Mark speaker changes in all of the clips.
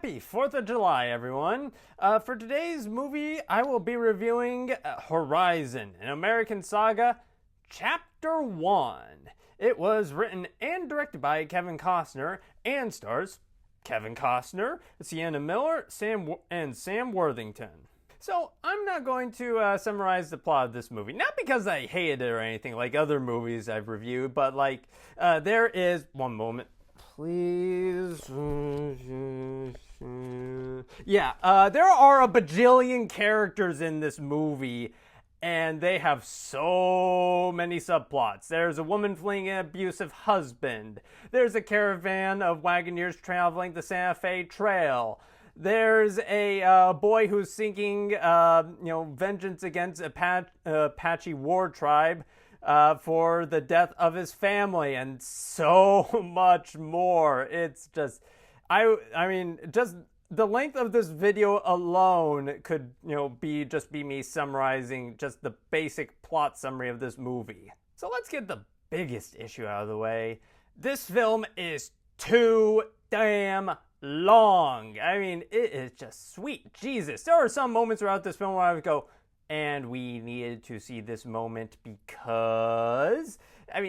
Speaker 1: Happy 4th of July, everyone. For today's movie, I will be reviewing Horizon, an American Saga Chapter One. It was written and directed by Kevin Costner and stars Kevin Costner, Sienna Miller, and Sam Worthington. So, I'm not going to summarize the plot of this movie. Not because I hate it or anything like other movies I've reviewed, but there is... One moment, please. Yeah, there are a bajillion characters in this movie, and they have so many subplots. There's a woman fleeing an abusive husband. There's a caravan of wagoners traveling the Santa Fe Trail. There's a boy who's seeking, vengeance against Apache war tribe for the death of his family, and so much more. It's just, just the length of this video alone could, be me summarizing just the basic plot summary of this movie. So let's get the biggest issue out of the way. This film is too damn long. It is just sweet Jesus. There are some moments throughout this film where I would go, and we needed to see this moment because... at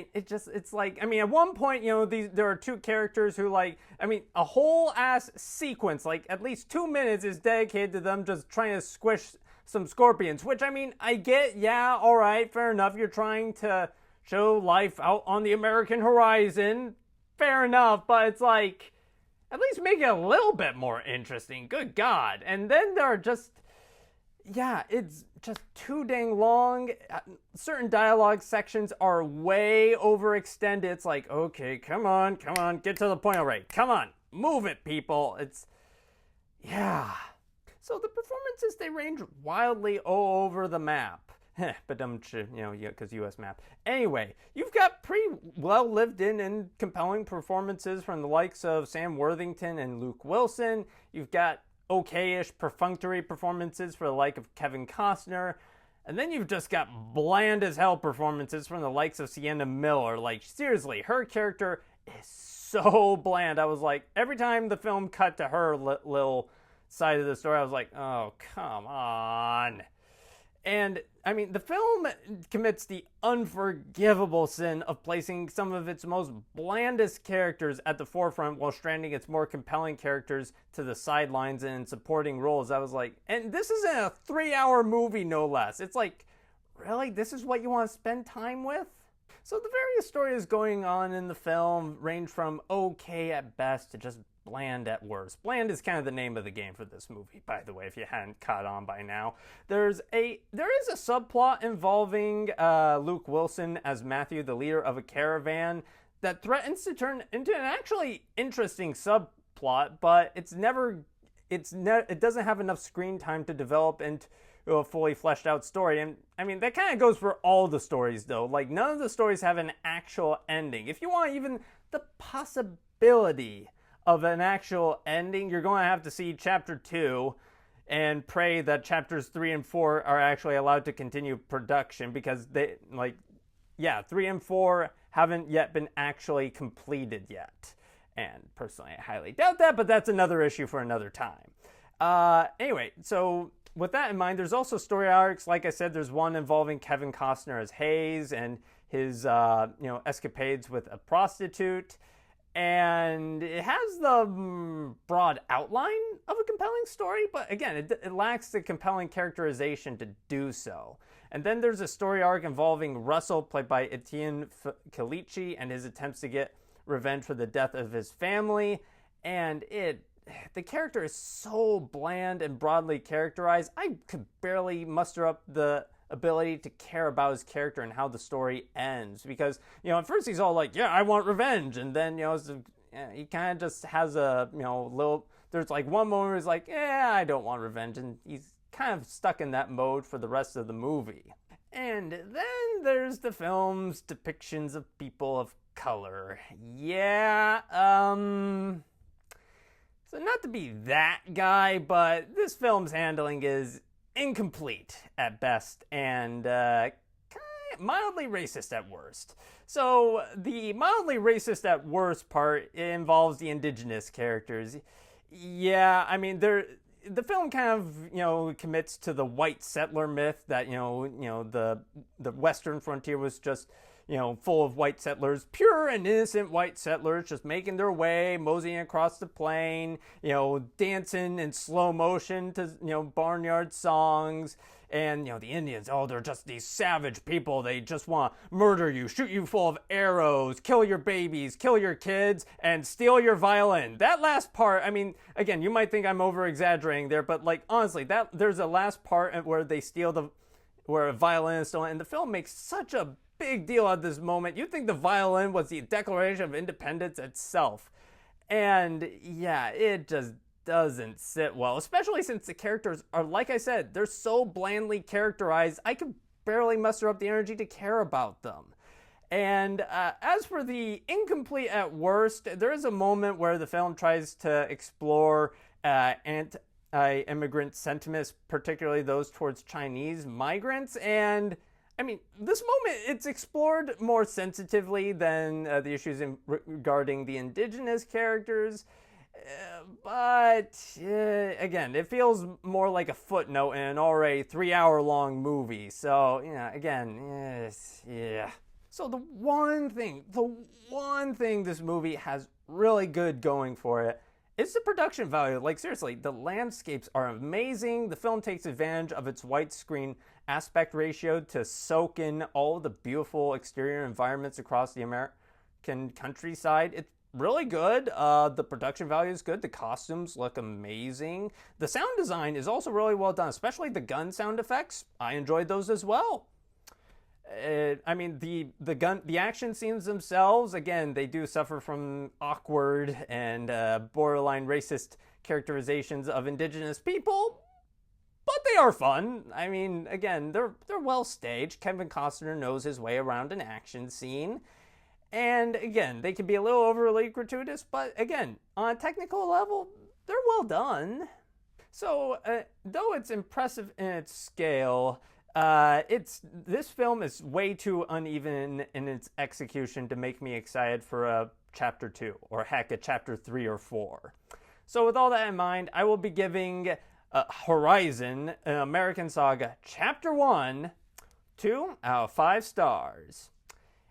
Speaker 1: one point, there are two characters who, a whole ass sequence, at least 2 minutes is dedicated to them just trying to squish some scorpions, which, I get, yeah, alright, fair enough, you're trying to show life out on the American horizon, fair enough, but it's at least make it a little bit more interesting, good God. And then there are just... yeah, it's just too dang long. Certain dialogue sections are way overextended. It's okay, come on, get to the point already. Come on, move it, people. Yeah. So the performances, they range wildly all over the map. But because US map. Anyway, you've got pretty well lived in and compelling performances from the likes of Sam Worthington and Luke Wilson. You've got okay-ish perfunctory performances for the like of Kevin Costner. And then you've just got bland as hell performances from the likes of Sienna Miller. Seriously, her character is so bland. I was every time the film cut to her little side of the story, I was oh, come on. And, the film commits the unforgivable sin of placing some of its most blandest characters at the forefront while stranding its more compelling characters to the sidelines and in supporting roles. I was and this is a 3-hour movie, no less. It's really? This is what you want to spend time with? So the various stories going on in the film range from okay at best to just bland at worst. Bland is kind of the name of the game for this movie, by the way, if you hadn't caught on by now. There is a subplot involving Luke Wilson as Matthew, the leader of a caravan, that threatens to turn into an actually interesting subplot, but it doesn't have enough screen time to develop into a fully fleshed out story. And that kind of goes for all the stories, though. None of the stories have an actual ending. If you want even the possibility of an actual ending, you're going to have to see Chapter 2 and pray that Chapters 3 and 4 are actually allowed to continue production, because 3 and 4 haven't yet been actually completed yet. And personally, I highly doubt that, but that's another issue for another time. Anyway, so with that in mind, there's also story arcs. Like I said, there's one involving Kevin Costner as Hayes and his, escapades with a prostitute. And it has the broad outline of a compelling story, but again, it lacks the compelling characterization to do so. And then there's a story arc involving Russell, played by Etienne Kalichi, and his attempts to get revenge for the death of his family. And the character is so bland and broadly characterized, I could barely muster up the ability to care about his character and how the story ends, because at first he's all I want revenge, and then he kind of just has a little, there's one moment where he's I don't want revenge, and he's kind of stuck in that mode for the rest of the movie. And then there's the film's depictions of people of color. So not to be that guy, but this film's handling is incomplete at best and mildly racist at worst. So the mildly racist at worst part involves the indigenous characters. Yeah, I mean, the film kind of commits to the white settler myth that the Western frontier was just full of white settlers, pure and innocent white settlers, just making their way, moseying across the plain, dancing in slow motion to barnyard songs. And the Indians, oh, they're just these savage people. They just want to murder you, shoot you full of arrows, kill your babies, kill your kids, and steal your violin. That last part, I mean, again, you might think I'm over exaggerating there, but like honestly, there's a last part where they steal where a violin is stolen, and the film makes such a big deal at this moment. You'd think the violin was the Declaration of Independence itself. And yeah, it just doesn't sit well, especially since the characters are, like I said, they're so blandly characterized, I could barely muster up the energy to care about them. And as for the incomplete at worst, there is a moment where the film tries to explore anti-immigrant sentiments, particularly those towards Chinese migrants, and I mean, this moment, it's explored more sensitively than the issues regarding the indigenous characters. But again, it feels more like a footnote in an already 3-hour-long movie. So, again, yes, yeah. So the one thing this movie has really good going for it is the production value. Like, seriously, the landscapes are amazing. The film takes advantage of its widescreen aspect ratio to soak in all the beautiful exterior environments across the American countryside. It's really good. The production value is good. The costumes look amazing. The sound design is also really well done, especially the gun sound effects. I enjoyed those as well. I mean, the action scenes themselves, again, they do suffer from awkward and borderline racist characterizations of indigenous people, but they are fun. I mean, again, they're well staged. Kevin Costner knows his way around an action scene. And again, they can be a little overly gratuitous, but again, on a technical level, they're well done. So, though it's impressive in its scale, this film is way too uneven in its execution to make me excited for a chapter 2, or heck, a chapter 3 or 4. So with all that in mind, I will be giving Horizon, American Saga Chapter 1, 2 out of 5 stars.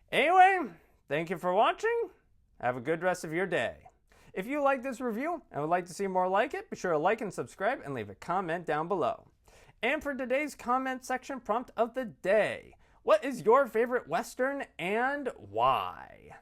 Speaker 1: Anyway, thank you for watching. Have a good rest of your day. If you like this review and would like to see more like it, be sure to like and subscribe and leave a comment down below. And for today's comment section prompt of the day, what is your favorite Western and why?